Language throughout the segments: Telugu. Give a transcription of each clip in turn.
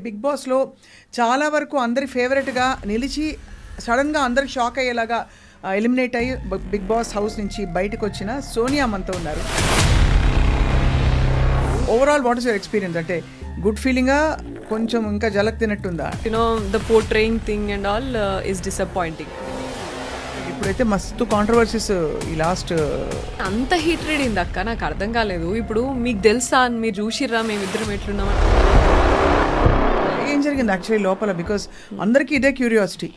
బిగ్ బాస్లో చాలా వరకు అందరి ఫేవరెట్గా నిలిచి సడన్గా అందరికి షాక్ అయ్యేలాగా ఎలిమినేట్ అయ్యి బిగ్ బాస్ హౌస్ నుంచి బయటకు వచ్చిన సోనియా మనతో ఉన్నారు. Overall what is your experience? అంటే గుడ్ ఫీలింగా, కొంచెం ఇంకా జలక్ తినట్టుందా? The portraying thing and all is disappointing. ఇప్పుడైతే మస్తు కాంట్రవర్సీస్ ఈ లాస్ట్. అంత హీట్రెడ్ అయింది అక్క, నాకు అర్థం కాలేదు. ఇప్పుడు మీకు తెలుసా, మీరు చూసిర్రా మేమిద్దరం ఎట్లున్నామని? ఏం జరిగింది యాక్చువల్లీ లోపల? బికాస్ అందరికీ ఇదే క్యూరియాసిటీ.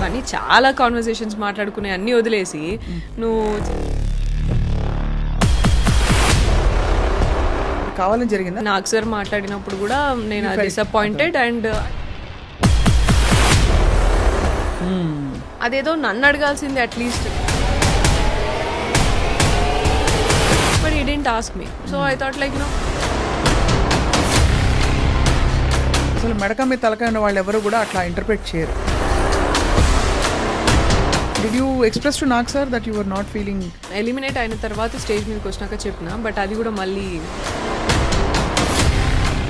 అని చాలా కాన్వర్సేషన్స్ మాట్లాడుకునే అన్నీ వదిలేసి నువ్వు కావాలని జరిగిందా? నాకు సార్ మాట్లాడినప్పుడు కూడా నేను డిసప్పాయింటెడ్ అండ్ అదేదో నన్ను అడగాల్సింది at least, but he didn't ask me. So I thought like అసలు మెడక మీద తలకాయ ఉన్న వాళ్ళు ఎవరు కూడా అట్లా ఇంటర్ప్రిట్ చేయరు. Did you express to Nag sir that you were not feeling? Eliminate అయిన తర్వాత స్టేజ్ మీదకి వచ్చినాక చెప్పిన, బట్ అది కూడా మళ్ళీ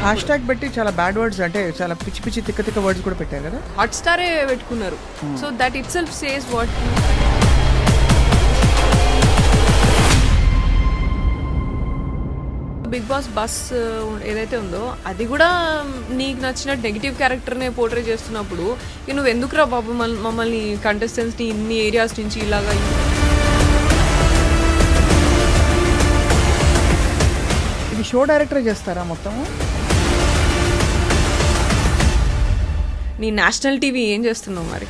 హ్యాష్ ట్యాగ్ పెట్టి చాలా బ్యాడ్ వర్డ్స్, అంటే చాలా పిచ్చి పిచ్చి తిక్క తిక్క వర్డ్స్ కూడా పెట్టారు కదా. హాట్ స్టారే పెట్టుకున్నారు. So that itself says what. Bigg Boss buzz ఏదైతే ఉందో అది కూడా నీకు నచ్చిన నెగిటివ్ క్యారెక్టర్నే పోర్ట్రే చేస్తున్నప్పుడు నువ్వు ఎందుకురా బాబు మమ్మల్ని కంటెస్టెంట్స్ని ఇన్ని ఏరియాస్ నుంచి ఇలాగా? ఇది షో డైరెక్టర్ చేస్తారా మొత్తము? నీ నేషనల్ టీవీ ఏం చేస్తున్నావు మరి?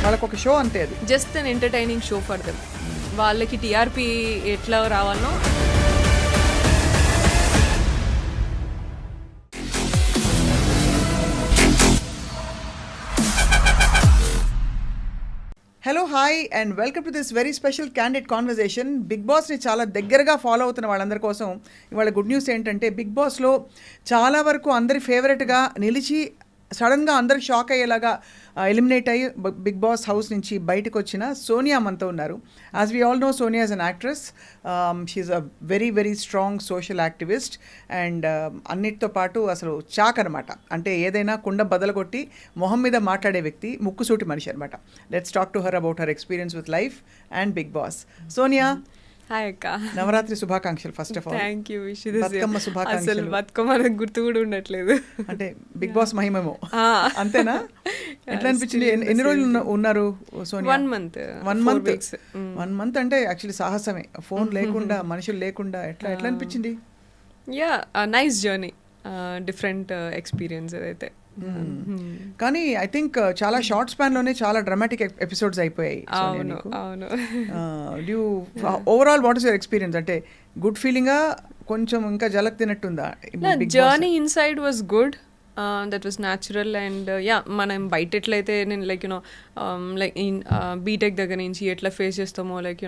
వాళ్ళకి ఒక షో అంతే, అది just an entertaining show for them. వాళ్ళకి టీఆర్పీ ఎట్లా రావాలనో. Hello, hi and welcome to this very special candid conversation. Big బాస్ని చాలా దగ్గరగా ఫాలో అవుతున్న వాళ్ళందరి కోసం ఇవాళ గుడ్ న్యూస్ ఏంటంటే, బిగ్ బాస్లో చాలా వరకు అందరి ఫేవరెట్గా నిలిచి సడన్గా అందరికి షాక్ అయ్యేలాగా ఎలిమినేట్ అయ్యి బిగ్ బాస్ హౌస్ నుంచి బయటకు వచ్చిన సోనియా మనతో ఉన్నారు. As we all know, Sonia is an actress. She is a very very strong social activist and అన్నిటితో పాటు అసలు చాక్ అనమాట. అంటే ఏదైనా కుండ బదలగొట్టి మొహం మీద మాట్లాడే వ్యక్తి, ముక్కుసూటి మనిషి అనమాట. Let's talk to her about her experience with life and Bigg Boss. Sonia, hi అక్క. నవరాత్రి శుభాకాంక్షలు. First of all thank you. Bathukamma శుభాకాంక్షలు. బతుకమ్మ నాకు గుర్తు కూడా ఉండట్లేదు. అంటే బిగ్ బాస్ మహిమేమో, అంతేనా? ఎట్లా అనిపించింది? ఎన్ని రోజులు ఉన్నారు సోనియా? 1 month. 1 month అంటే యాక్చువల్లీ సాహసమే. ఫోన్ లేకుండా, మనుషులు లేకుండా ఎట్లా అనిపించింది? Yeah, nice journey, different experience అదైతే. కానీ ఐ థింక్ చాలా షార్ట్ స్పాన్ లోనే చాలా డ్రామాటిక్ ఎపిసోడ్స్ అయిపోయాయి. అవును. Overall what is your experience? అంటే గుడ్ ఫీలింగా, కొంచెం ఇంకా జలక్ తినట్టుందా? Journey inside was good. That was natural and yeah, మనం బయట ఎట్లయితే నేను లైక్ లైక్ బీటెక్ దగ్గర నుంచి ఎట్లా ఫేస్ చేస్తామో, లైక్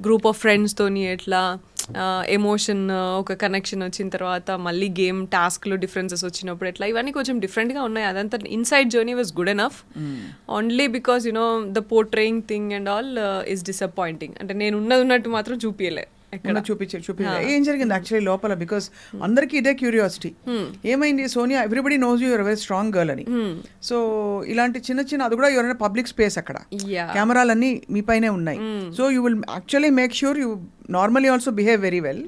గ్రూప్ ఆఫ్ ఫ్రెండ్స్తోని ఎట్లా ఎమోషన్, ఒక కనెక్షన్ వచ్చిన తర్వాత మళ్ళీ గేమ్ టాస్క్లో డిఫరెన్సెస్ వచ్చినప్పుడు ఎట్లా, ఇవన్నీ కొంచెం డిఫరెంట్గా ఉన్నాయి. అదంతా inside journey was good enough. Only because the portraying thing and all is disappointing. అంటే నేను ఉన్నట్టు మాత్రం చూపించలే. ఏం జరిగింది యాక్చువల్లీ లోపల? బికాస్ అందరికీ ఇదే క్యూరియాసిటీ. ఏమైంది Sonia? Everybody knows you, you're very strong girl అని. సో ఇలాంటి చిన్న చిన్న, అది కూడా ఎవరైనా పబ్లిక్ స్పేస్, అక్కడ కెమెరాలన్నీ మీ పైనే ఉన్నాయి. So you will actually make sure you normally also behave very well.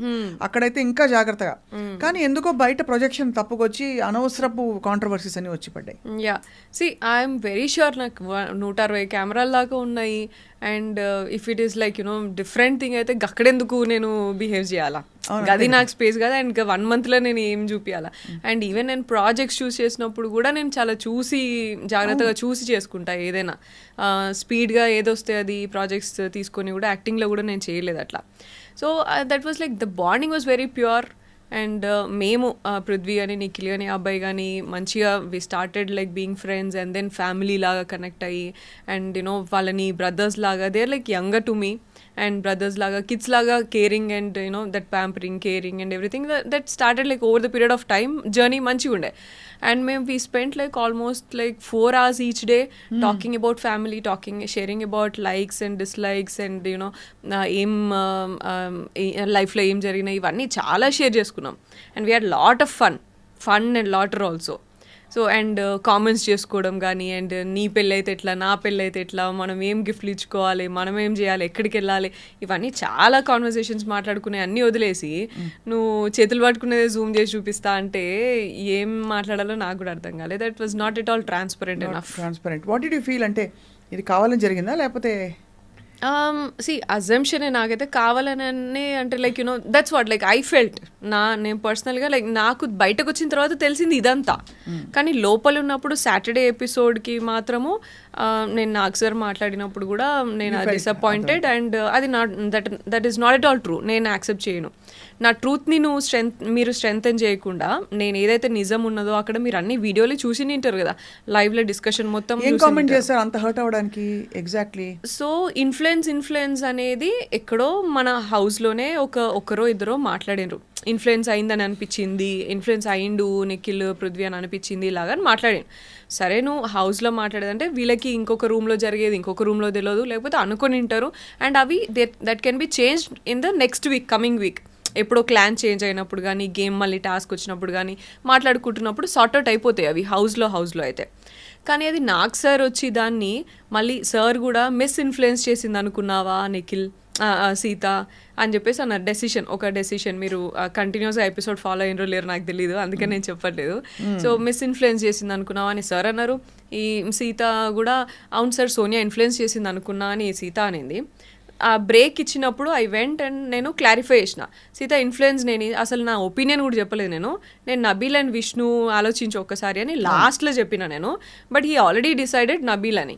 అక్కడైతే ఇంకా జాగ్రత్తగా. కానీ ఎందుకో బయట ప్రొజెక్షన్ తప్పుకొచ్చి అనవసరపు కాంట్రవర్సీస్ అని వచ్చి పడ్డాయి. Yeah, see I'm very sure నాకు 160 కెమెరాల దాకా ఉన్నాయి. And if it is like different thing అయితే అక్కడెందుకు నేను బిహేవ్ చేయాలా? అది నాకు స్పేస్ కదా. అండ్ 1 monthలో నేను ఏం చూపించాలా? అండ్ ఈవెన్ నేను ప్రాజెక్ట్స్ చూస్ చేసినప్పుడు కూడా నేను చాలా చూసి, జాగ్రత్తగా చూసి చేసుకుంటా. ఏదైనా స్పీడ్గా ఏదొస్తే అది ప్రాజెక్ట్స్ తీసుకొని కూడా యాక్టింగ్లో కూడా నేను చేయలేదు అట్లా. So that was like the bonding was very pure. And మేము పృథ్వీ కానీ, నిఖిల్ కానీ, అబ్బాయి కానీ మంచిగా we started like being friends and then family లాగా కనెక్ట్ అయ్యి, అండ్ వాళ్ళని బ్రదర్స్ లాగా, they are like younger to me and brothers లాగా కిడ్స్ లాగా caring and you know that pampering caring and everything that started like over the period of time journey మంచిగా ఉండే. అండ్ మేము we spent like almost like 4 hours each day talking about family, sharing about likes and dislikes and you know ఏం లైఫ్లో ఏం జరిగినాయి ఇవన్నీ చాలా షేర్ చేసుకున్నాం. And we had lot of fun and laughter also. So and comments చేసుకోవడం కానీ అండ్ నీ పెళ్ళి అయితే ఎట్లా, నా పెళ్ళి అయితే ఎట్లా, మనం ఏం గిఫ్ట్లు ఇచ్చుకోవాలి, మనం ఏం చేయాలి, ఎక్కడికి వెళ్ళాలి, ఇవన్నీ చాలా కాన్వర్సేషన్స్ మాట్లాడుకునే అన్నీ వదిలేసి నువ్వు చేతులు పట్టుకునేది జూమ్ చేసి చూపిస్తా అంటే ఏం మాట్లాడాలో నాకు కూడా అర్థం కాలేదు. That was not at all transparent enough. What did you feel? అంటే ఇది కావాలని జరిగిందా లేకపోతే అజంప్షన్ నాకైతే కావాలని అంటే like you know that's what like I felt. నేను పర్సనల్గా లైక్ నాకు బయటకు వచ్చిన తర్వాత తెలిసింది ఇదంతా. కానీ లోపల ఉన్నప్పుడు సాటర్డే ఎపిసోడ్కి మాత్రము నేను నాగ్ సార్ మాట్లాడినప్పుడు కూడా నేను డిసప్పాయింటెడ్ అండ్ అది not that is not at all true. నేను యాక్సెప్ట్ చేయను. నా ట్రూత్ని మీరు స్ట్రెంగ్తెన్ చేయకుండా నేను ఏదైతే నిజం ఉన్నదో అక్కడ మీరు అన్ని వీడియోలు చూసి నింటారు కదా, లైవ్లో డిస్కషన్ మొత్తం కామెంట్ చేస్తారు అంత హర్ట్ అవ్వడానికి. ఎగ్జాక్ట్లీ. సో ఇన్ఫ్లుయెన్స్ అనేది ఎక్కడో మన హౌస్లోనే ఒకరో ఇద్దరో మాట్లాడినరు. ఇన్ఫ్లుయెన్స్ అయిందని అనిపించింది, ఇన్ఫ్లుయెన్స్ అయిండు నిఖిల్ పృథ్వీ అని అనిపించింది ఇలాగా మాట్లాడాను. సరే నువ్వు హౌస్లో మాట్లాడేదంటే వీళ్ళకి ఇంకొక రూమ్లో జరిగేది ఇంకొక రూమ్లో తెలియదు, లేకపోతే అనుకొని ఉంటారు. అండ్ అవి that can be change in the next week, coming week. ఎప్పుడో క్లాన్ చేంజ్ అయినప్పుడు కానీ గేమ్ మళ్ళీ టాస్క్ వచ్చినప్పుడు కానీ మాట్లాడుకుంటున్నప్పుడు సార్ట్అవుట్ అయిపోతాయి అవి హౌస్లో అయితే. కానీ అది నాగ్ సార్ వచ్చి దాన్ని మళ్ళీ సార్ కూడా మిస్ఇన్ఫ్లుయెన్స్ చేసింది అనుకున్నావా నిఖిల్ సీత అని చెప్పేసి అన్నారు. డెసిషన్ మీరు కంటిన్యూస్గా ఎపిసోడ్ ఫాలో అయినరో లేరు నాకు తెలియదు, అందుకని నేను చెప్పట్లేదు. సో మిస్ఇన్ఫ్లుయెన్స్ చేసింది అనుకున్నావా అని సార్ అన్నారు. ఈ సీత కూడా అవును సార్ సోనియా ఇన్ఫ్లుయెన్స్ చేసింది అనుకున్నా అని సీత అనింది. ఆ బ్రేక్ ఇచ్చినప్పుడు ఐ వెంట్ అండ్ నేను క్లారిఫై చేసిన సీత ఇన్ఫ్లుయెన్స్ నేను అసలు నా ఒపీనియన్ కూడా చెప్పలేదు. నేను నబీల్ అండ్ విష్ణు ఆలోచించి ఒక్కసారి అని లాస్ట్లో చెప్పిన నేను. But he already decided Nabeel అని.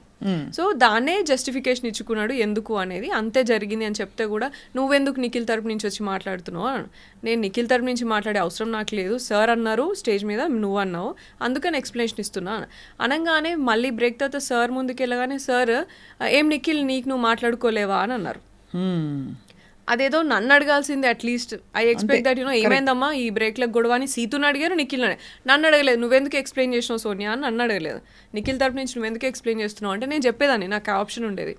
సో దాన్నే జస్టిఫికేషన్ ఇచ్చుకున్నాడు ఎందుకు అనేది. అంతే జరిగింది అని చెప్తే కూడా నువ్వెందుకు నిఖిల్ తరపు నుంచి వచ్చి మాట్లాడుతున్నావు అని. నేను నిఖిల్ తరపు నుంచి మాట్లాడే అవసరం నాకు లేదు, సార్ అన్నారు స్టేజ్ మీద నువ్వు అన్నావు అందుకని ఎక్స్ప్లెనేషన్ ఇస్తున్నా అనగానే మళ్ళీ బ్రేక్ తర్వాత సార్ ముందుకు వెళ్ళగానే సార్ ఏం నిఖిల్ నీకు నువ్వు మాట్లాడుకోలేవా అని అన్నారు. అదేదో నన్ను అడగాల్సింది at least. I expect that you know ఏమైందమ్మా ఈ బ్రేక్లో గొడవ అని సీతుని అడిగారు, నిఖిల్ నన్ను అడగలేదు. నువ్వెందుకు ఎక్స్ప్లెయిన్ చేసినావు సోనియా అని నన్ను అడగలేదు. నిఖిల్ తరపు నుంచి నువ్వెందుకు ఎక్స్ప్లెయిన్ చేస్తున్నావు అంటే నేను చెప్పేదాన్ని, నాకు ఆప్షన్ ఉండేది.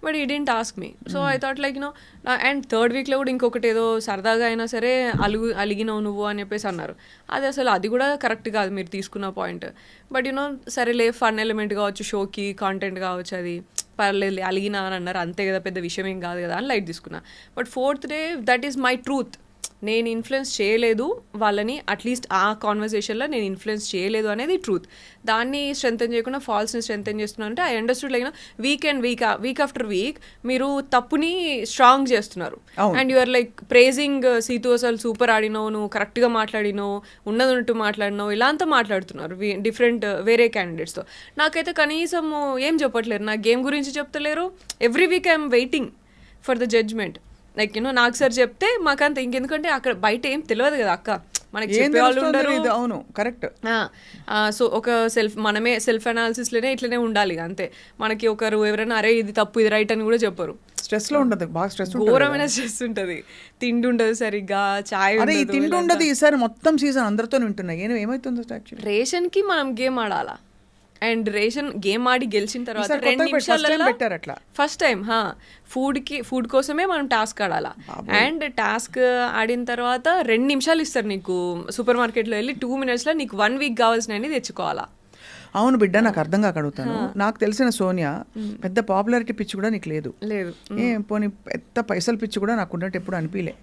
బట్ ఈ didn't ask me. So I thought like you know and third వీక్లో కూడా ఇంకొకటి ఏదో సరదాగా అయినా సరే అలిగినావు నువ్వు అని చెప్పేసి అన్నారు. అది కూడా కరెక్ట్ కాదు మీరు తీసుకున్న పాయింట్. బట్ యూనో సరేలే ఫన్ ఎలిమెంట్ కావచ్చు, షోకి కాంటెంట్ కావచ్చు, అది పర్లేదు అలిగినా అని అన్నారు అంతే కదా, పెద్ద విషయం ఏం కాదు కదా అని లైట్ తీసుకున్నా. But fourth day that is my truth. నేను ఇన్ఫ్లుయెన్స్ చేయలేదు వాళ్ళని, అట్లీస్ట్ ఆ కాన్వర్సేషన్లో నేను ఇన్ఫ్లుయెన్స్ చేయలేదు అనేది ట్రూత్. దాన్ని స్ట్రెంథెన్ చేయకుండా ఫాల్స్ని స్ట్రెంథెన్ చేస్తున్నా అంటే I understood like week after week మీరు తప్పుని స్ట్రాంగ్ చేస్తున్నారు. And you're like praising Situ అసలు సూపర్ ఆడినావు, నువ్వు కరెక్ట్గా మాట్లాడినావు, ఉన్నట్టు మాట్లాడినావు, ఇలా అంతా మాట్లాడుతున్నారు డిఫరెంట్ వేరే క్యాండిడేట్స్తో. నాకైతే కనీసం ఏం చెప్పట్లేరు, నా గేమ్ గురించి చెప్తలేరు. Every week I'm waiting for the judgement. Like you know sir చెప్తే మాకంత ఇంకెందుకంటే అక్కడ బయట ఏం తెలియదు కదా అక్క, మనకి చెప్పేవాళ్ళు ఉండరు. అవును కరెక్ట్. సో ఒక మనమే సెల్ఫ్ అనాలిసిస్లోనే ఇట్లనే ఉండాలి అంతే. మనకి ఒకరు ఎవరైనా అరే ఇది తప్పు ఇది రైట్ అని కూడా చెప్పరు. స్ట్రెస్లో ఉంటుంది, బాగా స్ట్రెస్, ఘోరమైన స్ట్రెస్ ఉంటుంది. తిండి ఉండదు సరిగ్గా, చాయ్ తిండి ఉండదు. ఈసారి మొత్తం సీజన్ అందరితో వింటున్నాయి ఏమైతుందో. రేషన్కి మనం గేమ్ ఆడాలా అండ్ రేషన్ గేమ్ ఆడి గెలిచిన తర్వాత 2 నిమిషాలలో ఫస్ట్ టైం ఫుడ్ కోసమే మనం టాస్క్ ఆడాలా. అండ్ టాస్క్ ఆడిన తర్వాత 2 నిమిషాలు ఇస్తారు నీకు. సూపర్ మార్కెట్లో వెళ్ళి 2 minutesలో నీకు 1 week కావాల్సినవి తెచ్చుకోవాలా. అవును బిడ్డ, నాకు అర్థం కాక అడుగుతాను. నాకు తెలిసిన సోనియా పెద్ద పాపులారిటీ పిచ్చి కూడా నీకు లేదు. పోనీ పెద్ద పైసలు పిచ్చి కూడా నాకు ఉన్నట్టు ఎప్పుడు అనిపించలే.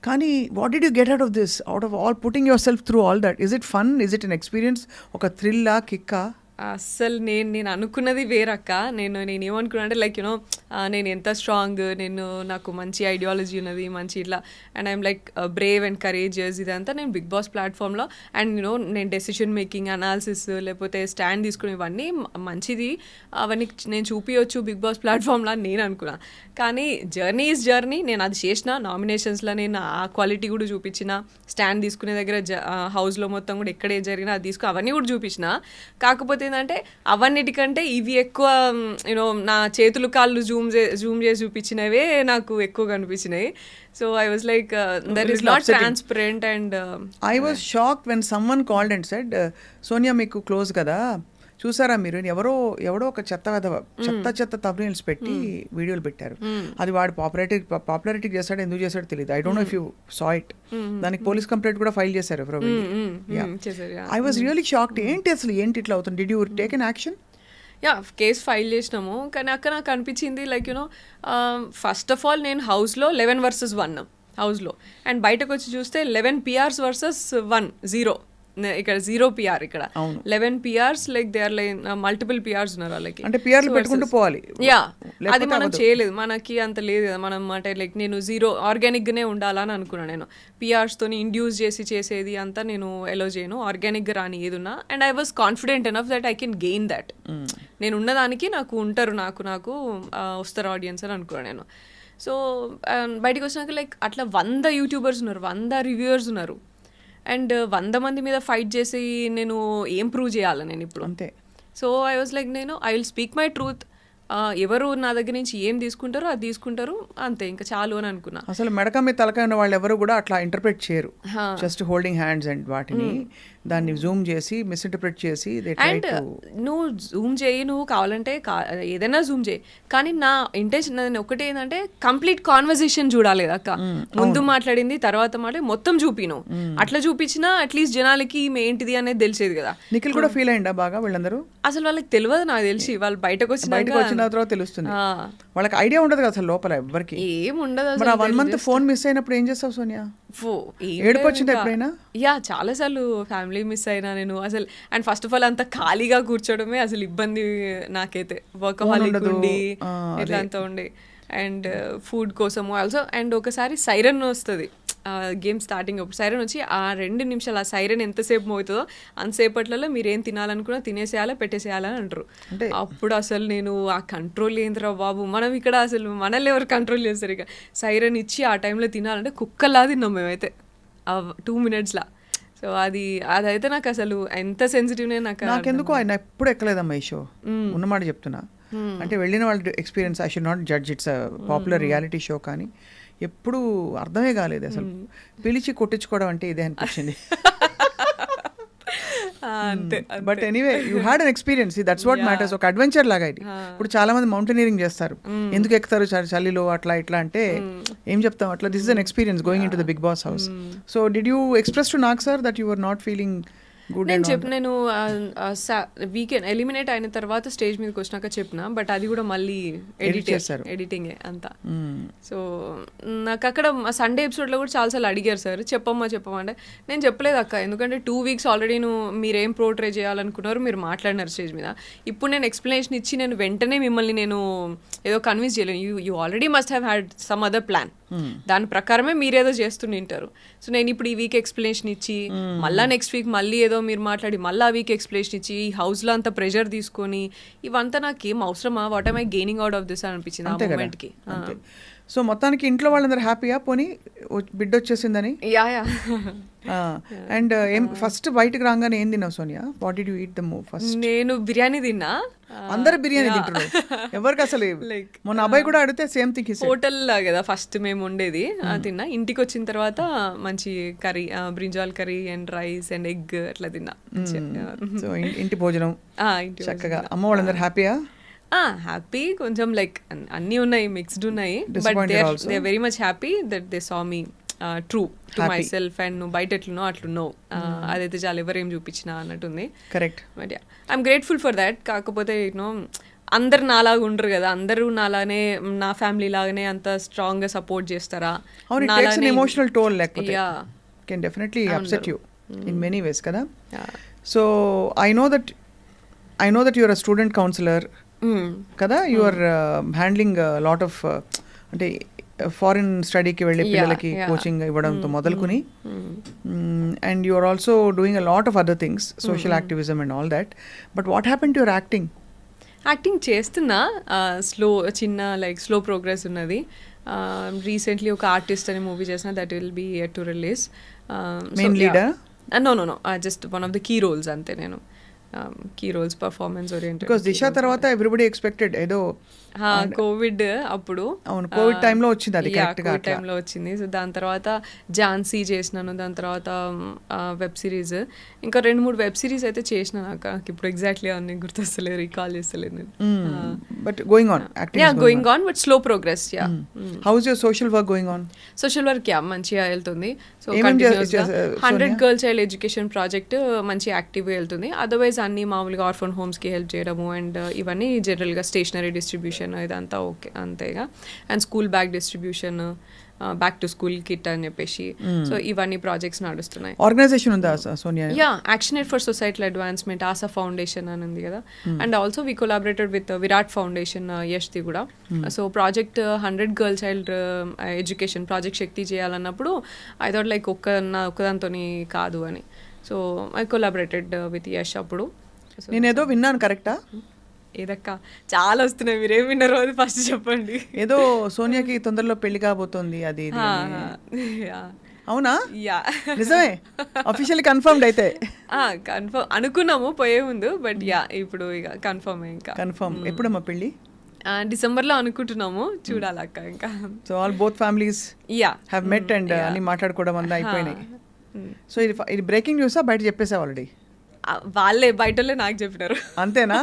కానీ what did you get out of this, out of all putting your self through all that? Is it fun, is it an experience, ఒక థ్రిల్లా, కిక్కా? అస్సలు నేను అనుకున్నది వేరక్క. నేను ఏమనుకున్నా అంటే లైక్ యూనో నేను ఎంత స్ట్రాంగ్, నాకు మంచి ఐడియాలజీ ఉన్నది, మంచి ఇట్లా and I'm like Brave and courageous ఇదంతా నేను బిగ్ బాస్ ప్లాట్ఫామ్లో. అండ్ నేను డెసిషన్ మేకింగ్, అనాలిసిస్, లేకపోతే స్టాండ్ తీసుకుని ఇవన్నీ మంచిది, అవన్నీ నేను చూపించవచ్చు బిగ్ బాస్ ప్లాట్ఫామ్లో అని నేను అనుకున్నా. కానీ జర్నీ ఈజ్ జర్నీ. నేను అది చేసిన నామినేషన్స్లో నేను ఆ క్వాలిటీ కూడా చూపించిన, స్టాండ్ తీసుకునే దగ్గర హౌస్లో మొత్తం కూడా ఎక్కడ ఏం జరిగినా అది అవన్నీ కూడా చూపించిన. కాకపోతే ఏంటంటే అవన్నిటికంటే ఇవి ఎక్కువ యూనో నా చేతులు కాళ్ళు జూమ్ చేసి చూపించినవే నాకు ఎక్కువ కనిపించినాయి. So I was like that is not transparent. And I was shocked when someone called and said, Sonia మీకు క్లోజ్ కదా, చూసారా మీరు, ఎవడో ఒక చెత్త తబ్రీల్స్ పెట్టి వీడియోలు పెట్టారు, అది వాడు పాపులారిటీ చేస్తాడు, ఎందుకు చేస్తాడో తెలియదు. I don't know if you saw it. దానికి పోలీస్ కంప్లైంట్ కూడా ఫైల్ చేశారు ఎవరో. I was really shocked. ఏంటి ఇట్లా అవుతుంది? Did you take an action? Case file చేసినాము, కానీ అక్కడ నాకు అనిపించింది like you know first of all నేను హౌస్లో 11 versus 1 హౌస్లో, అండ్ బయటకు వచ్చి చూస్తే 11 PRs versus 1 0. ఇక్కడ 0 PR, ఇక్కడ 11 PRs, like they are like multiple PRs ఉన్నారు వాళ్ళకి. అంటే PRలు పెట్టుకుంటూ పోవాలి. అది మనం చేయలేదు, మనకి అంత లేదు కదా. మనం అంటే లైక్ నేను 0 ఆర్గానిక్గానే ఉండాలని అనుకున్నాను. నేను PRస్తోని ఇండ్యూస్ చేసేది అంతా నేను ఎలో చేయను, ఆర్గానిక్గా రాని ఏదున్నా. And I was confident enough that I can gain that. నేను ఉన్నదానికి నాకు ఉంటారు, నాకు వస్తారు ఆడియన్స్ అని అనుకున్నాను నేను. సో బయటకు వచ్చినాక లైక్ అట్లా 100 యూట్యూబర్స్ ఉన్నారు, 100 రివ్యూవర్స్ ఉన్నారు, అండ్ 100 మంది మీద ఫైట్ చేసి నేను ఏం ప్రూవ్ చేయాలి నేను ఇప్పుడు? అంతే. So I was like I will speak my truth. ఎవరు నా దగ్గర నుంచి ఏం తీసుకుంటారో అది తీసుకుంటారు, అంతే, ఇంకా చాలు అని అనుకున్నా. అసలు మెడక మీద తలకాయ ఉన్న వాళ్ళు ఎవరు కూడా అట్లా ఇంటర్ప్రెట్ చేయరు. జస్ట్ హోల్డింగ్ హ్యాండ్స్ అండ్ వాటిని దాన్ని జూమ్ చేసి మిస్ఇంటర్ప్రెట్ చేసి అండ్ నువ్వు జూమ్ చేయి, నువ్వు కావాలంటే ఏదైనా జూమ్ చేయి, కానీ నా ఇంటెన్షన్ ఒకటి ఏంటంటే కంప్లీట్ కాన్వర్సేషన్ చూడాలి అక్క. ముందు మాట్లాడింది తర్వాత మొత్తం చూపిను, అట్లా చూపించినా అట్లీస్ట్ జనాలకి ఈమె ఏంటిది అనేది తెలిసేది కదా. నిఖిల్ కూడా ఫీల్ అయ్యిందా బాగా? వీళ్ళందరూ అసలు వాళ్ళకి తెలియదు, నాకు తెలిసి వాళ్ళు బయటకు వచ్చిన తర్వాత తెలుస్తుంది. వాళ్ళకి ఐడియా ఉండదు కదా అసలు లోపల ఎవరికి ఏం ఉండదు. 1 month ఫోన్ మిస్ అయినప్పుడు ఏం చేస్తావు సోనియా? ఏడుపు వచ్చింది ఎప్పుడైనా? చాలా సార్లు ఫ్యామిలీ మిస్ అయినా నేను అసలు. అండ్ ఫస్ట్ ఆఫ్ ఆల్ అంత ఖాళీగా కూర్చోవడమే అసలు ఇబ్బంది నాకైతే. వర్కహాలిక్ ఉండి ఇట్లా అంతా ఉండి, అండ్ ఫుడ్ కోసము ఆల్సో. అండ్ ఒకసారి సైరన్ వస్తుంది గేమ్ స్టార్టింగ్ అప్పుడు, సైరన్ వచ్చి ఆ 2 నిమిషాలు ఆ సైరన్ ఎంతసేపు మోగుతుందో అంతసేపట్లలో మీరు ఏం తినాలనుకున్నా తినేసేయాలా పెట్టేసేయాలని అంటారు. అప్పుడు అసలు నేను ఆ కంట్రోల్ ఏంద్రా బాబు, మనం ఇక్కడ అసలు మనల్ని ఎవరు కంట్రోల్ చేస్తారు? ఇక సైరన్ ఇచ్చి ఆ టైంలో తినాలంటే కుక్కలా తిన్నాం మేమైతే ఆ 2 minutesలా. సో అదైతే నాకు అసలు ఎంత సెన్సిటివ్ నాకెందుకు ఆయన ఎప్పుడు ఎక్కలేదమ్మా ఈ షో, ఉన్నమాట చెప్తున్నా. అంటే వెళ్ళిన వాళ్ళ experience, I should not judge, it's popular reality show, కానీ ఎప్పుడు అర్థమే కాలేదు అసలు. పిలిచి కొట్టించుకోవడం అంటే ఇదే అనిపించింది. But anyway you had an experience, that's what matters. ఒక అడ్వెంచర్ లాగా ఇది. ఇప్పుడు చాలా మంది మౌంటైనీరింగ్ చేస్తారు, ఎందుకు ఎక్కుతారు చలిలో అట్లా ఇట్లా అంటే ఏం చెప్తాం అట్లా. This is an experience going into the Bigg Boss house. So did you express to Nag sir that you are not feeling good? నేను వీకెండ్ ఎలిమినేట్ అయిన తర్వాత స్టేజ్ మీదకి వచ్చినాక చెప్పిన, బట్ అది కూడా మళ్ళీ ఎడిటింగ్ అంతా. సో నాకు అక్కడ సండే ఎపిసోడ్లో కూడా చాలాసార్లు అడిగారు సార్ చెప్పమ్మా అంటే నేను చెప్పలేదు అక్క, ఎందుకంటే 2 weeks ఆల్రెడీ మీరేం పోర్ట్రే చేయాలనుకున్నారు మీరు మాట్లాడినారు స్టేజ్ మీద. ఇప్పుడు నేను ఎక్స్ప్లెనేషన్ ఇచ్చి నేను వెంటనే మిమ్మల్ని నేను ఏదో కన్విన్స్ చేయలేను. You already must have had some other plan, దాని ప్రకారమే మీరేదో చేస్తుంటారు. సో నేను ఇప్పుడు ఈ వీక్ ఎక్స్ప్లెనేషన్ ఇచ్చి మళ్ళీ నెక్స్ట్ వీక్ మళ్ళీ ఏదో మీరు మాట్లాడి మళ్ళీ ఆ వీక్ ఎక్స్ప్లెనేషన్ ఇచ్చి ఈ హౌస్లో అంత ప్రెషర్ తీసుకొని ఇవంతా నాకు ఏం అవసరమా? What am I gaining out of this అనిపించింది ఆ మూమెంట్కి. సో మొత్తానికి ఇంట్లో వాళ్ళందరూ హ్యాపీయా? పోనీ బిడ్డ వచ్చేసిందని? అండ్ ఏం ఫస్ట్ బయటకు రాగానే ఏం తిన్నావు Sonia? What did you eat the first? నేను బిర్యానీ తిన్నా. అందరు బిర్యానీ తింటున్నారు, ఎవరికి అసలు మొన్న అబ్బాయి కూడా అడిగితే సేమ్ థింగ్. హోటల్ కదా ఫస్ట్ మేము ఉండేది, తిన్నా. ఇంటికి వచ్చిన తర్వాత మంచి curry, brinjal curry and rice and egg అట్లా తిన్నా. సో ఇంటి భోజనం చక్కగా. అమ్మ వాళ్ళందరూ హ్యాపీయా? హ్యాపీ, కొంచెం లైక్ అన్నీ ఉన్నాయి, మిక్స్డ్ ఉన్నాయి, but they very much happy that they saw me true to myself and నువ్వు బయట ఎట్లున్నో అట్లున్నావు, అదైతే చాలా ఎవరేం చూపించినా అన్నట్టుంది. Correct. But I'm grateful for that. కాకపోతే యూనో అందరు నాలాగా ఉండరు కదా, అందరూ నాలానే నా ఫ్యామిలీ లాగానే అంత స్ట్రాంగ్ గా సపోర్ట్ చేస్తారా? ఎమోషనల్ టోల్ లేకపోతే can definitely upset you in many ways కదా. So I know that your a student counsellor కదా, you are handling lot of అంటే ఫారిన్ స్టడీకి వెళ్ళే పిల్లలకి కోచింగ్ ఇవ్వడంతో మొదలుకుని, and you are also doing a lot of other things, social activism and all that. But what happen to your acting? Acting చేస్తున్నా, స్లో ప్రోగ్రెస్ ఉన్నది. రీసెంట్లీ ఒక ఆర్టిస్ట్ అనే మూవీ చేసిన, that will be yet to release. Main leader? No just one of the key roles అంతే. నేను key roles performance oriented. Because Disha తర్వాత ఎవ్రీబడి ఎక్స్పెక్టెడ్ ఏదో కోవిడ్ అప్పుడు, అవును కోవిడ్ టైంలో వచ్చింది అది కరెక్ట్గా కోవిడ్ టైంలో వచ్చింది. సో దాని తర్వాత ఝాన్సీ చేసినాను, దాని తర్వాత వెబ్ సిరీస్, ఇంకా 2-3 వెబ్ సిరీస్ అయితే చేసిన. నాకు ఇప్పుడు ఎగ్జాక్ట్లీ అన్ని గుర్తొస్తలేదు, రీకాల్ చేస్తలేదు నేను. But going on going on but slow progress. How is your social work going on? Social work మంచిగా వెళ్తుంది. సో ఏమేం 100 గర్ల్ చైల్డ్ ఎడ్యుకేషన్ ప్రాజెక్ట్ మంచి యాక్టివ్గా వెళ్తుంది. అదర్వైజ్ అన్ని మామూలుగా ఆర్ఫన్ హోమ్స్కి హెల్ప్ చేయడము అండ్ ఇవన్నీ జనరల్గా స్టేషనరీ డిస్ట్రిబ్యూషన్ ఇదంతా ఓకే అంతేగా. And school bag distribution, back to school kit అని చెప్పేసి, సో ఇవన్నీ ప్రాజెక్ట్స్ నడుస్తున్నాయి. ఆర్గనైజేషన్ ఉందా Sonia? Action for societal advancement, Asha foundation అని ఉంది కదా. And also we collaborated with Virat foundation, యష్ది కూడా. So project 100 girl child education project Shakti చేయాలన్నప్పుడు ఐ థాట్ లైక్ ఒక్కదాంతో కాదు అని. So I collaborated with Yash అప్పుడు. నేను ఏదో విన్నాను, కరెక్టా? ఏదక్క చాలా వస్తున్నాయి, మీరేం విన్నారో అది ఫస్ట్ చెప్పండి. ఏదో సోనియాకి తొందరలో పెళ్లి కాబోతోంది అది అవునా? నిజమే? అఫీషియల్లీ కన్ఫర్మ్డ్ అయితే? కన్ఫర్మ్ అనుకున్నాము పోయే ముందు, బట్ ఇప్పుడు ఇక కన్ఫర్మ్. ఇంకా కన్ఫర్మ్. ఎప్పుడమ్మా పెళ్ళి? డిసెంబర్లో అనుకుంటున్నాము, చూడాలక్క ఇంకా. So all both families have met and అన్ని మాట్లాడుకోవడం అంతా అయిపోయినాయి. సో ఇది బ్రేకింగ్ న్యూసా, బయట చెప్పేసా ఆల్రెడీ? వాళ్ళే బయటలే నాకు చెప్పినారు. అంతేనా?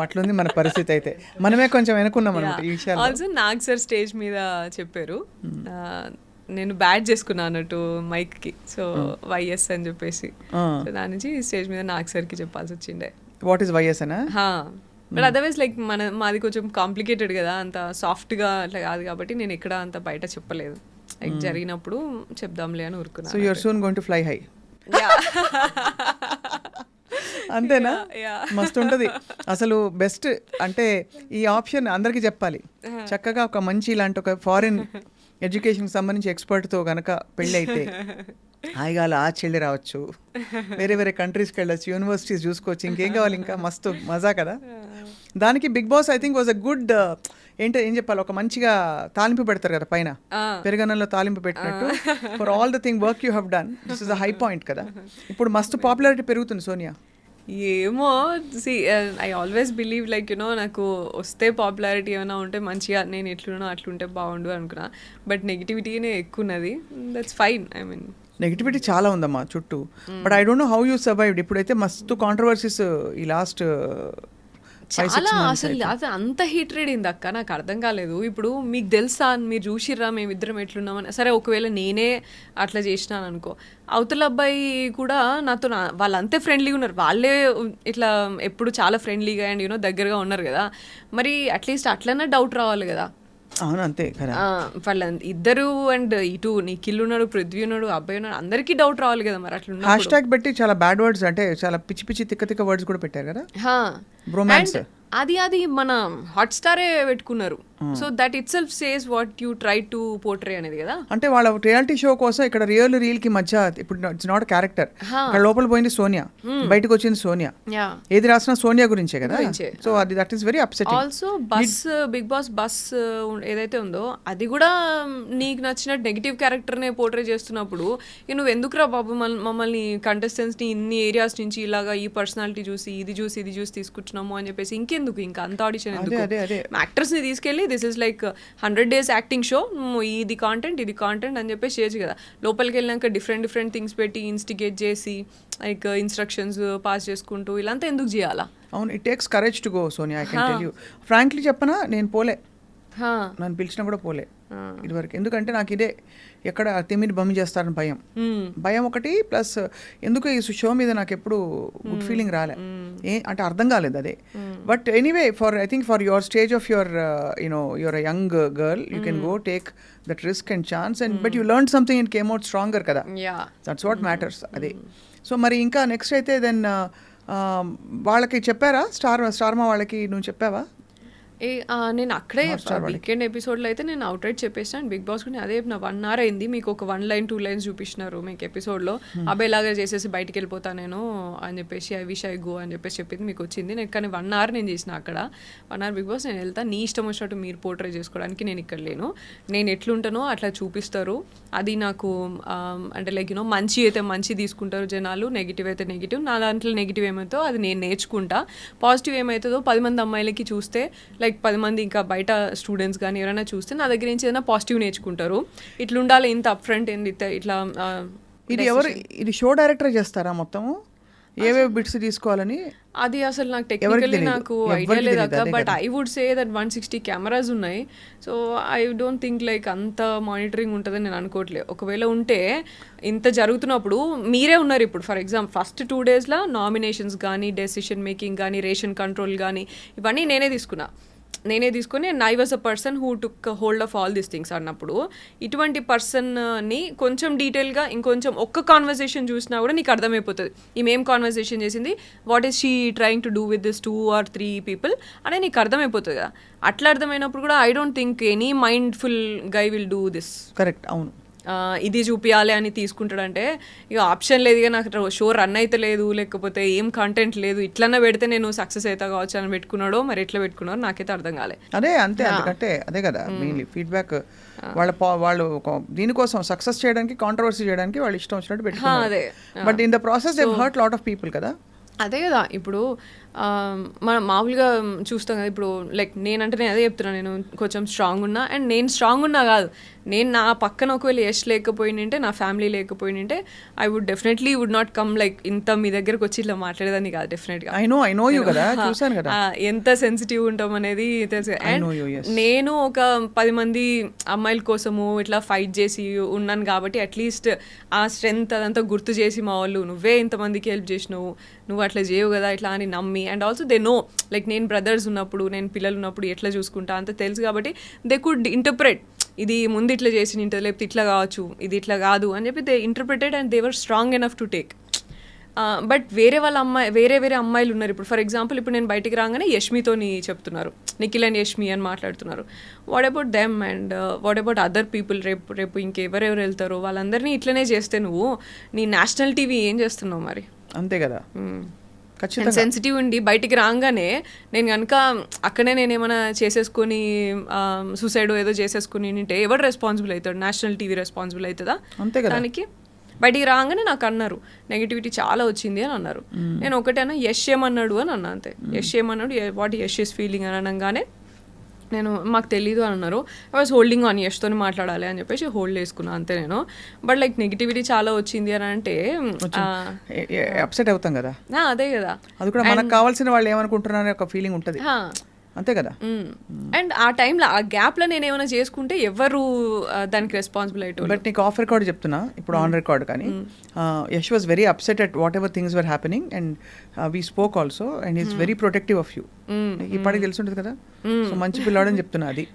అట్లుంది మన పరిస్థితి అయితే. మనమే కొంచెం వెనుకున్నాం అనమాట ఈ విషయాలు. ఆల్సో నాగ్ సార్ స్టేజ్ మీద చెప్పారు, నేను బ్యాడ్ చేసుకున్నాను అన్నట్టు మైక్ కి, సో వైఎస్ అని చెప్పేసి. సో దాని నుంచి స్టేజ్ మీద నాగ్ సార్ కి చెప్పాల్సి వచ్చిండే. వాట్ ఈస్ వైఎస్ అనా? బట్ అదర్వైజ్ లైక్ మాది కొంచెం కాంప్లికేటెడ్ కదా, అంత సాఫ్ట్ గా అట్లా కాదు కాబట్టి నేను ఎక్కడ అంత బయట చెప్పలేదు. లైక్ జరిగినప్పుడు చెప్దాంలే అని ఊరుకున్నాను. So you are soon going to fly high. అంతేనా? మస్తు ఉంటుంది అసలు. బెస్ట్ అంటే ఈ ఆప్షన్ అందరికీ చెప్పాలి. చక్కగా ఒక మంచి ఇలాంటి ఒక ఫారిన్ ఎడ్యుకేషన్కి సంబంధించి ఎక్స్పర్ట్తో కనుక పెళ్ళి అయితే హాయిగా అలా చెల్లి రావచ్చు, వేరే వేరే కంట్రీస్కి వెళ్ళచ్చు, యూనివర్సిటీస్ చూసుకోవచ్చు, ఇంకేం కావాలి ఇంకా. మస్తు మజా కదా. దానికి Bigg Boss I think was a good ఏం చెప్పాలి, ఒక మంచిగా తాలింపు పెడతారు కదా పైన, పెరుగన్నంలో తాలింపు పెట్టినట్టు. For all the thing work you have done, this is a high point కదా. ఇప్పుడు మస్తు పాపులారిటీ పెరుగుతుంది సోనియా. ఏమో I always believe like you know నాకు వస్తే పాపులారిటీ ఏమైనా ఉంటే మంచిగా, నేను ఎట్లున్నా అట్లుంటే బాగుండు అనుకున్నా. బట్ నెగిటివిటీనే ఎక్కువ ఉన్నది. That's fine. I mean negativity చాలా ఉందమ్మా చుట్టూ. But I don't know how you survived. ఇప్పుడైతే మస్తు కాంట్రవర్సీస్ ఈ లాస్ట్ చాలా అసలు అది అంత హీట్రేడ్ అయింది అక్క, నాకు అర్థం కాలేదు. ఇప్పుడు మీకు తెలుసా, మీరు చూసిర్రా మేమిద్దరం ఎట్లున్నామని. సరే ఒకవేళ నేనే అట్లా చేసినాను అనుకో, అవతల అబ్బాయి కూడా నాతో వాళ్ళు అంతే ఫ్రెండ్లీగా ఉన్నారు, వాళ్ళే ఇట్లా ఎప్పుడు చాలా ఫ్రెండ్లీగా అండ్ యూనో దగ్గరగా ఉన్నారు కదా. మరి అట్లీస్ట్ అట్లనే డౌట్ రావాలి కదా. అవును అంతే కదా. వాళ్ళ ఇద్దరు అండ్ ఇటు నిఖిల్ ఉన్నాడు, పృథ్వీ ఉన్నాడు, అబ్బాయి ఉన్నాడు, అందరికీ డౌట్ రావాలి కదా. మరి అట్లా హ్యాష్ ట్యాగ్ పెట్టి చాలా బ్యాడ్ వర్డ్స్, అంటే చాలా పిచ్చి పిచ్చి తిక్క తిక్క వర్డ్స్ కూడా పెట్టారు కదా. బ్రోమాన్స్ అది మన హాట్ స్టారే పెట్టుకున్నారు. So that itself says what you try to portray అనేది కదా. అంటే వాళ్ళ రియాలిటీ షో కోసం ఇక్కడ రియల్ కి మధ్య ఇప్పుడు ఇట్స్ నాట్ క్యారెక్టర్. లోపల పోయింది సోనియా, బయటకు వచ్చింది సోనియా. ఏది రాసినా సోనియా గురించే కదా. సో అది that is very upsetting. Also buzz Bigg Boss buzz ఏదైతే ఉందో అది కూడా నీకు నచ్చిన నెగిటివ్ క్యారెక్టర్ నే పోర్ట్రే చేస్తున్నప్పుడు నువ్వు ఎందుకురా బాబు మమ్మల్ని కంటెస్టెంట్స్ ని ఇన్ని ఏరియాస్ నుంచి ఇలాగా ఈ పర్సనాలిటీ చూసి ఇది చూసి తీసుకుంటున్నాము అని చెప్పేసి ఇంకెందుకు ఇంకా అంత ఆడిషన్ ఎందుకు? యాక్టర్స్ ని తీసుకెళ్ళి this is like 100 days acting show, ఇది కాంటెంట్ అని చెప్పేసి చేయొచ్చు కదా. లోపలికి వెళ్ళినాక డిఫరెంట్ థింగ్స్ పెట్టి ఇన్స్టిగేట్ చేసి లైక్ ఇన్స్ట్రక్షన్స్ పాస్ చేసుకుంటూ ఇలాంతా ఎందుకు చేయాలా? అవును, it takes courage to go Sonia. I can tell you frankly చెప్పనా, నేను పోలే, నన్ను పిలిచినా కూడా పోలే ఇదివరకు. ఎందుకంటే నాకు ఇదే ఎక్కడ తిమ్మిని బమ్మి చేస్తారని భయం ఒకటి, ప్లస్ ఎందుకు ఈ షో మీద నాకు ఎప్పుడు గుడ్ ఫీలింగ్ రాలే, అంటే అర్థం కాలేదు అదే. But anyway I think for your stage of your your a young girl, you can go take that risk and chance and but you learn something and came out stronger కదా. That's what matters. అదే. సో మరి ఇంకా నెక్స్ట్ అయితే దెన్ వాళ్ళకి చెప్పారా, స్టార్మా వాళ్ళకి నువ్వు చెప్పావా? నేను అక్కడే వీకెండ్ ఎపిసోడ్లో అయితే నేను అవుట్ రైట్ చెప్పేసాను బిగ్ బాస్ కూడా అదే చెప్పిన 1 hour అయింది, మీకు ఒక 1 line 2 lines చూపిస్తున్నారు మీకు ఎపిసోడ్లో, అబ్బాయిలాగా చేసేసి బయటికి వెళ్ళిపోతా నేను అని చెప్పేసి ఐ విష్ ఐ గో అని చెప్పేసి చెప్పింది మీకు వచ్చింది. నేను కానీ 1 hour నేను చేసిన అక్కడ 1 hour బిగ్ బాస్ నేను వెళ్తా, నీ ఇష్టం వచ్చినట్టు మీరు పోర్ట్రే చేసుకోవడానికి నేను ఇక్కడ లేను, నేను ఎట్లుంటానో అట్లా చూపిస్తారు, అది నాకు అంటే లైక్ యూనో మంచి అయితే మంచి తీసుకుంటారు జనాలు, నెగిటివ్ అయితే నెగిటివ్, నా దాంట్లో నెగిటివ్ ఏమవుతుందో అది నేను నేర్చుకుంటా, పాజిటివ్ ఏమవుతుందో 10 మంది అమ్మాయిలకి చూస్తే లైక్ 10 మంది ఇంకా బయట స్టూడెంట్స్ కానీ ఎవరైనా చూస్తే నా దగ్గర నుంచి ఏదైనా పాజిటివ్ నేర్చుకుంటారు, ఇట్లా ఉండాలి ఇంత అప్ ఫ్రంట్ ఏంది ఇట్లా. ఇది ఎవరు, ఇది షో డైరెక్టర్ చేస్తారా మొత్తము ఏవే బిట్స్ తీసుకోవాలని? అది అసలు నాకు టెక్నికల్లీ నాకు ఐడియా లేదు అక్క, but I would say that 160 cameras ఉన్నాయి, so I don't think like అంత మానిటరింగ్ ఉంటుందని నేను అనుకోవట్లేదు. ఒకవేళ ఉంటే ఇంత జరుగుతున్నప్పుడు మీరే ఉన్నారు ఇప్పుడు, ఫర్ ఎగ్జాంపుల్ ఫస్ట్ 2 daysలో నామినేషన్స్ కానీ డెసిషన్ మేకింగ్ కానీ రేషన్ కంట్రోల్ కానీ ఇవన్నీ నేనే తీసుకుని I was a person who took hold of all these things అన్నప్పుడు, ఇటువంటి పర్సన్ని కొంచెం డీటెయిల్గా ఇంకొంచెం ఒక్క కాన్వర్సేషన్ చూసినా కూడా నీకు అర్థమైపోతుంది ఈమెం కాన్వర్సేషన్ చేసింది, what is she trying to do with this 2 or 3 people అనే నీకు అర్థమైపోతుంది కదా. అట్లా అర్థమైనప్పుడు కూడా I don't think any mindful guy will do this. Correct, అవును. ఇది చూపించాలి అని తీసుకుంటాడంటే ఇక ఆప్షన్ లేదు, ఇక నాకు షో రన్ అయితే లేదు, లేకపోతే ఏం కంటెంట్ లేదు, ఇట్లన్నా పెడితే నేను సక్సెస్ అవుతా కావచ్చు అని పెట్టుకున్నాడో మరి ఎట్లా పెట్టుకున్నారో నాకైతే అర్థం కాలే. అదే అంతే, అందుకంటే అదే కదా మెయిన్లీ ఫీడ్బ్యాక్, వాళ్ళు దీనికోసం సక్సెస్ చేయడానికి కాంట్రవర్సీ చేయడానికి వాళ్ళు ఇష్టం వచ్చినట్టు పెట్టుకున్నారు. అదే but in the process they hurt lot of people కదా. అదే కదా ఇప్పుడు మనం మామూలుగా చూస్తాం కదా, ఇప్పుడు లైక్ నేనంటే నేను అదే చెప్తున్నాను, నేను కొంచెం స్ట్రాంగ్ ఉన్నా, అండ్ నేను స్ట్రాంగ్ ఉన్నా కాదు, నేను నా పక్కన ఒకవేళ యష్ లేకపోయింటే, నా ఫ్యామిలీ లేకపోయింటే I would definitely would not come like ఇంత మీ దగ్గరకు వచ్చి ఇట్లా మాట్లాడేదాన్ని కాదు డెఫినెట్గా. ఐ నో యూ కదా, చూసాను కదా ఎంత సెన్సిటివ్ ఉంటాం అనేది తెలుసు. అండ్ నేను ఒక 10 మంది అమ్మాయిల కోసము ఇట్లా ఫైట్ చేసి ఉన్నాను కాబట్టి అట్లీస్ట్ ఆ స్ట్రెంగ్త్ అదంతా గుర్తు చేసి మా వాళ్ళు నువ్వే ఇంతమందికి హెల్ప్ చేసినావు, నువ్వు అట్లా చేయవు కదా ఇట్లా అని నమ్మి, and also they know like నేను బ్రదర్స్ ఉన్నప్పుడు నేను పిల్లలు ఉన్నప్పుడు ఎట్లా చూసుకుంటా అంత తెలుసు కాబట్టి దే కుడ్ ఇంటర్ప్రెట్, ఇది ముందు ఇట్లా చేసి ఉంటుంది లేకపోతే ఇట్లా కావచ్చు ఇది ఇట్లా కాదు అని చెప్పి they interpreted and they were strong enough to take. But వేరే వేరే అమ్మాయిలు ఉన్నారు ఇప్పుడు, ఫర్ ఎగ్జాంపుల్ ఇప్పుడు నేను బయటికి రాగానే యష్మితోని చెప్తున్నారు, నిఖిల్ అండ్ యష్మి అని మాట్లాడుతున్నారు, what about them and what about other people, రేపు ఇంకెవరెవరు వెళ్తారో వాళ్ళందరినీ ఇట్లనే చేస్తే నువ్వు నీ నేషనల్ టీవీ ఏం చేస్తున్నావు మరి? అంతే కదా. సెన్సిటివ్ ఉండి బయటికి రాగానే నేను కనుక అక్కడే నేను ఏమైనా చేసేసుకొని సూసైడ్ ఏదో చేసేసుకుని ఉంటే ఎవరు రెస్పాన్సిబుల్ అవుతాడు? నేషనల్ టీవీ రెస్పాన్సిబుల్ అవుతుందా దానికి? బయటికి రాగానే నాకు అన్నారు నెగిటివిటీ చాలా వచ్చింది అని అన్నారు. నేను ఒకటేనా యష్ ఏమన్నాడు అని అన్నా, అంతే. యష్ ఏమన్నాడు, వాట్ యష్ ఈస్ ఫీలింగ్ అని అనగానే నేను మాకు తెలీదు అని అన్నారు. ఐ వాజ్ హోల్డింగ్ ఆన్ యష్తో మాట్లాడాలి అని చెప్పేసి హోల్డ్ చేసుకున్నాను అంతే నేను. బట్ లైక్ నెగిటివిటీ చాలా వచ్చింది అని అంటే అప్సెట్ అవుతాం కదా. అదే కదా, అది కూడా మనకు కావాల్సిన వాళ్ళు ఏమనుకుంటున్నారనే ఒక ఫీలింగ్ ఉంటుంది అంతే కదా. అండ్ ఆ టైంలో ఆ గ్యాప్లో నేను ఏమైనా చేసుకుంటే ఎవరు దానికి రెస్పాన్సిబుల్ అయ్యేటోళ్ళు. బట్ నీకు ఆఫ్ రికార్డ్ చెప్తున్నా ఇప్పుడు, ఆన్ రికార్డ్ కానీ Yash was very upset at what ever things were happening and we spoke also and is very protective of you. ఇప్పటికి తెలిసి ఉంటుంది కదా, సో మంచి పిల్లాడని చెప్తున్నా. అది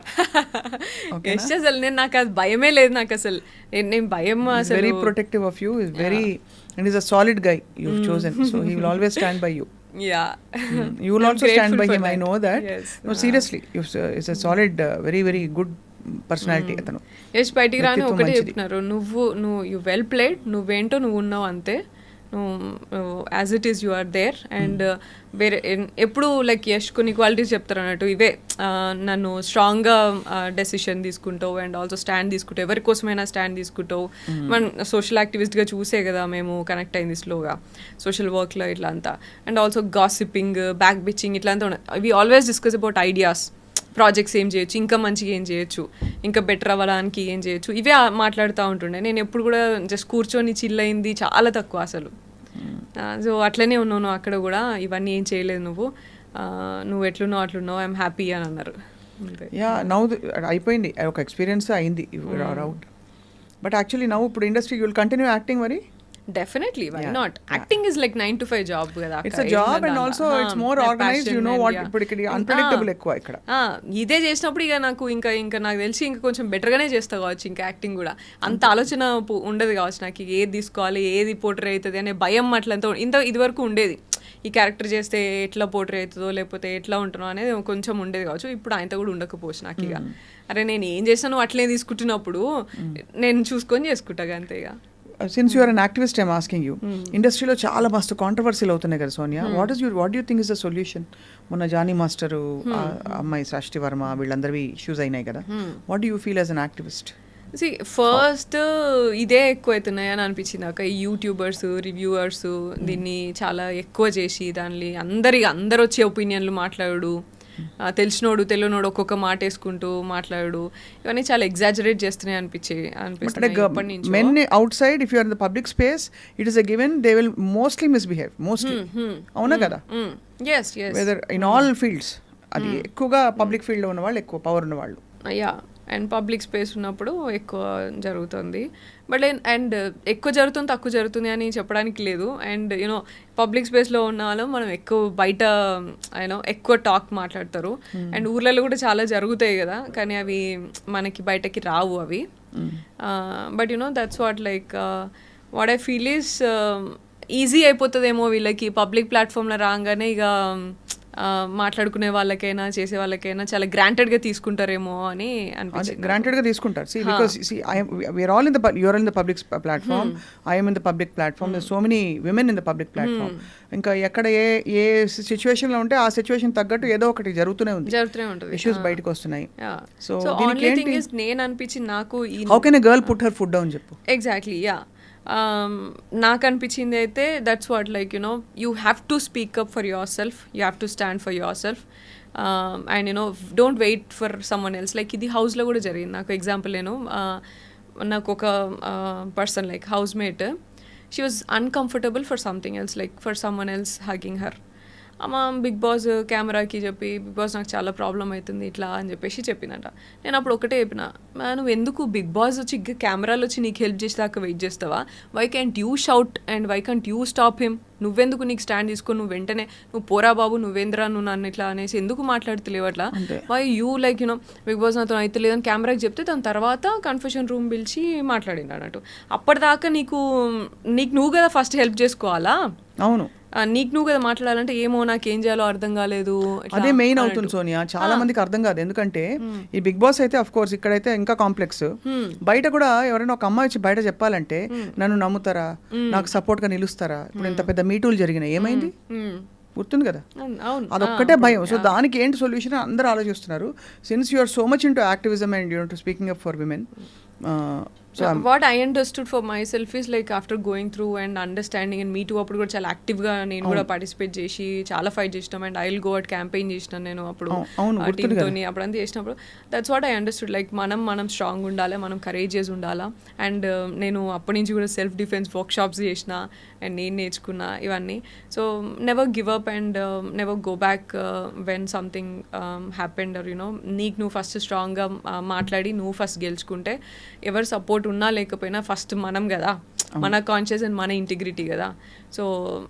అసలు నేను నాకు అది భయమే లేదు, నాకు అసలు నేను భయం అసలు. Very protective of you, is very and is a solid guy you chosen, so he will always stand by you. Yeah, you will also stand by him. I know that. Yes. No, seriously, it's a solid, very very good personality atanu. Yes, బయటికి రాని ఒకటే చెప్తున్నారు, నువ్వు యు వెల్ ప్లేడ్, నువ్వేంటో నువ్వు ఉన్నావు అంతే, as it is you are there. And వేరే ఎప్పుడు లైక్ యష్ కొన్ని క్వాలిటీస్ చెప్తారు అన్నట్టు, ఇవే నన్ను స్ట్రాంగ్గా డెసిషన్ తీసుకుంటావు అండ్ ఆల్సో స్టాండ్ తీసుకుంటావు, ఎవరి కోసమైనా స్టాండ్ తీసుకుంటావు. మనం సోషల్ యాక్టివిస్ట్గా చూసే కదా మేము కనెక్ట్ అయింది స్లోగా సోషల్ వర్క్లో ఇట్లా అంతా. And also gossiping, back bitching ఇట్లా అంతా ఉన్నాయి. We always discuss about ideas, projects ఏం చేయొచ్చు, ఇంకా మంచిగా ఏం చేయొచ్చు, ఇంకా బెటర్ అవ్వడానికి ఏం చేయొచ్చు, ఇవే మాట్లాడుతూ ఉంటుండే. నేను ఎప్పుడు కూడా జస్ట్ కూర్చొని చిల్ అయింది చాలా తక్కువ అసలు. సో అట్లనే ఉన్నావు అక్కడ కూడా, ఇవన్నీ ఏం చేయలేదు నువ్వు ఎట్లున్నావు అట్లున్నావు, ఐఎమ్ హ్యాపీ అని అన్నారు. యా, నౌ అయిపోయింది ఒక ఎక్స్పీరియన్స్ అయింది అవుట్. బట్ యాక్చువల్లీ నౌ ఇప్పుడు industry you will continue acting మరి? Definitely, why not? Acting is like 9 to 5 job కదా. It's a job and also it's more organized, you know what, ఇప్పుడు ఇక్కడ unpredictable ఎక్కువ ఇక్కడ. ఇదే చేసినప్పుడు ఇక నాకు ఇంకా నాకు తెలిసి ఇంకా కొంచెం బెటర్గానే చేస్తా కావచ్చు ఇంకా యాక్టింగ్ కూడా. అంత ఆలోచన ఉండదు కావచ్చు నాకు, ఏది తీసుకోవాలి ఏది పోర్ట్రే అవుతుంది అనే భయం అట్లంతా ఇది వరకు ఉండేది. ఈ క్యారెక్టర్ చేస్తే ఎట్లా పోర్ట్రే అవుతుందో లేకపోతే ఎట్లా ఉంటుందో అనేది కొంచెం ఉండేది కావచ్చు. ఇప్పుడు ఆయనతో కూడా ఉండకపోవచ్చు నాకు ఇక. అరే నేను ఏం చేస్తాను అట్లే తీసుకుంటున్నప్పుడు నేను చూసుకొని చేసుకుంటా అంతే ఇక. Since you're an activist I'm asking you, ఇండస్ట్రీలో చాలా మస్తు కాంట్రవర్సీలు అవుతున్నాయి కదా Sonia, what do you think is the solution? మొన్న జానీ మాస్టరు అమ్మాయి సృష్టి వర్మ వీళ్ళందరివి ఇష్యూస్ అయినాయి కదా, what do you feel as an activist? First ఇదే ఎక్కువ అవుతున్నాయి అని అనిపించింది నాకు. ఈ యూట్యూబర్స్ రివ్యూవర్స్ దీన్ని చాలా ఎక్కువ చేసి దాన్ని అందరు వచ్చే ఒపీనియన్లు మాట్లాడు, తెలిసినోడు తెలియనోడు ఒక్కొక్క మాట వేసుకుంటూ మాట్లాడు, ఇవన్నీ చాలా ఎగ్జాజరేట్ చేస్తున్నాయి అనిపించింది. Men outside if you are in the public space it is a given they will mostly misbehave mostly, అవునా కదా? వెదర్ ఇన్ ఆల్ ఫీల్డ్స్, అది ఎక్కువగా పబ్లిక్ ఫీల్డ్లో ఉన్న వాళ్ళు, ఎక్కువ పవర్ ఉన్న వాళ్ళు. యా, అండ్ పబ్లిక్ స్పేస్ ఉన్నప్పుడు ఎక్కువ జరుగుతుంది. బట్ అండ్ ఎక్కువ జరుగుతుంది తక్కువ జరుగుతుంది అని చెప్పడానికి లేదు. అండ్ యూనో పబ్లిక్ స్పేస్లో ఉన్న వాళ్ళు మనం ఎక్కువ బయట ఎక్కువ టాక్ మాట్లాడతారు. అండ్ ఊర్లలో కూడా చాలా జరుగుతాయి కదా, కానీ అవి మనకి బయటకి రావు అవి. But that's what like what I feel is easy అయిపోతుందేమో వీళ్ళకి పబ్లిక్ ప్లాట్ఫామ్లో రాగానే ఇక మాట్లాడుకునే వాళ్ళకైనా చేసే వాళ్ళకైనా చాలా గ్రాంటెడ్గా తీసుకుంటారేమో అని అనిపించింది. గ్రాంటెడ్గా తీసుకుంటారు. See, because we're all in the you're in the public platform, I am in the public platform, there's so many women in the public platform. ఇంకా ఎక్కడ ఏ సిచ్యువేషన్లో ఉంటే ఆ సిచ్యువేషన్ తగ్గట్టు ఏదో ఒకటి జరుగుతూనే ఉంటుంది, ఇష్యూస్ బయటకు వస్తున్నాయి. సో ఓన్లీ థింగ్ ఇస్ నేను అనిపించింది నాకు, how can a girl put her foot down చెప్పు. Exactly, yeah. నాకు అనిపించింది అయితే that's what like you have to speak up for yourself, you have to stand for yourself, and don't wait for someone else. Like ఇది హౌస్లో కూడా జరిగింది నాకు. ఎగ్జాంపుల్ నాకు ఒక person like housemate, she was uncomfortable for something else, like for someone else hugging her. అమ్మ బిగ్ బాస్ కెమెరాకి చెప్పి, బిగ్ బాస్ నాకు చాలా ప్రాబ్లం అవుతుంది ఇట్లా అని చెప్పేసి చెప్పిందంట. నేను అప్పుడు ఒకటే చెప్పిన, నువ్వు ఎందుకు బిగ్ బాస్ వచ్చి కెమెరాలు వచ్చి నీకు హెల్ప్ చేసేదాకా వెయిట్ చేస్తావా? Why can't you shout and why can't you stop him? నువ్వెందుకు నీకు స్టాండ్ తీసుకొని నువ్వు వెంటనే నువ్వు పోరా బాబు నువ్వేంద్రా నువ్వు నన్ను ఇట్లా అనేసి ఎందుకు మాట్లాడుతలేవు అట్లా? Why you like Bigg Boss నాతో అయితే లేదని కెమెరాకి చెప్తే దాని తర్వాత కన్ఫెషన్ రూమ్ పిలిచి మాట్లాడింది అన్నట్టు. అప్పటిదాకా నీకు నువ్వు కదా ఫస్ట్ హెల్ప్ చేసుకోవాలా? అవును, నీకు నువ్వు కదా మాట్లాడాలంటే ఏమో నాకేం చేయాలో అర్థం కాలేదు, అదే మెయిన్ అవుతుంది సోనియా. చాలా మందికి అర్థం కాదు, ఎందుకంటే ఈ బిగ్ బాస్ అయితే అఫ్ కోర్స్ ఇక్కడైతే ఇంకా కాంప్లెక్స్. బయట కూడా ఎవరైనా ఒక అమ్మాయి వచ్చి బయట చెప్పాలంటే నన్ను నమ్ముతారా, నాకు సపోర్ట్ గా నిలుస్తారా? ఇప్పుడు ఇంత పెద్ద మీటూలు జరిగినాయి, ఏమైంది గుర్తుంది కదా? అదొక్కటే భయం. సో దానికి ఏంటి సొల్యూషన్ అందరూ ఆలోచిస్తున్నారు. Since you are so much into activism and you too speaking up for women, what I understood for myself is like after going through and understanding and me too అప్పుడు కూడా చాలా యాక్టివ్గా నేను కూడా పార్టిసిపేట్ చేసి చాలా ఫైట్ చేసినాం. And I will go at campaign చేసినాను నేను అప్పుడు టీమ్తో అప్పుడంతా చేసినప్పుడు. That's what I understood like మనం స్ట్రాంగ్ ఉండాలి, మనం కరేజియస్ ఉండాలా. అండ్ నేను అప్పటి నుంచి కూడా సెల్ఫ్ డిఫెన్స్ వర్క్ షాప్స్ చేసిన అండ్ నేను నేర్చుకున్నా ఇవన్నీ. So never give up and never go back when something happened or నీకు నువ్వు ఫస్ట్ స్ట్రాంగ్గా మాట్లాడి నువ్వు ఫస్ట్ గెలుచుకుంటే ఎవరు సపోర్ట్ ఉన్నా లేకపోయినా ఫస్ట్ మనం కదా, మన కాన్షియస్ అండ్ మన ఇంటిగ్రిటీ కదా. So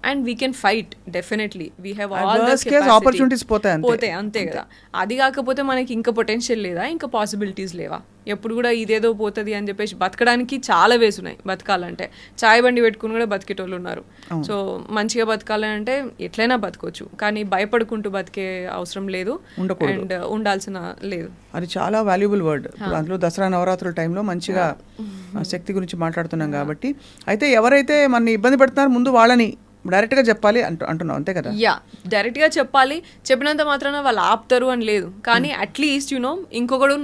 and we can fight definitely, we have all the opportunities పోతాయి అంతే కదా. అది కాకపోతే మనకి ఇంకా పొటెన్షియల్ లేదా, ఇంకా పాసిబిలిటీస్ లేవా? ఎప్పుడు కూడా ఇదేదో పోతుంది అని చెప్పేసి బతకడానికి చాలా వేస్ ఉన్నాయి. బతకాలంటే చాయ్ బండి పెట్టుకుని కూడా బతికేటోళ్ళు ఉన్నారు. సో మంచిగా బతకాలంటే ఎట్లయినా బతకొచ్చు, కానీ భయపడుకుంటూ బతికే అవసరం లేదు అండ్ ఉండాల్సిన లేదు. అది చాలా వాల్యుబుల్ వర్డ్. అందులో దసరా నవరాత్రుల టైంలో మంచిగా శక్తి గురించి మాట్లాడుతున్నాం కాబట్టి. అయితే ఎవరైతే మన ఇబ్బంది పెడుతున్నారో ముందు వాళ్ళని డైరెక్ట్గా చెప్పాలి అంటున్నాం, అంతే కదా? యా, డైరెక్ట్గా చెప్పాలి. చెప్పినంత మాత్రాన వాళ్ళు ఆపుతారు అని లేదు, కానీ అట్లీస్ట్ ఇంకొకడు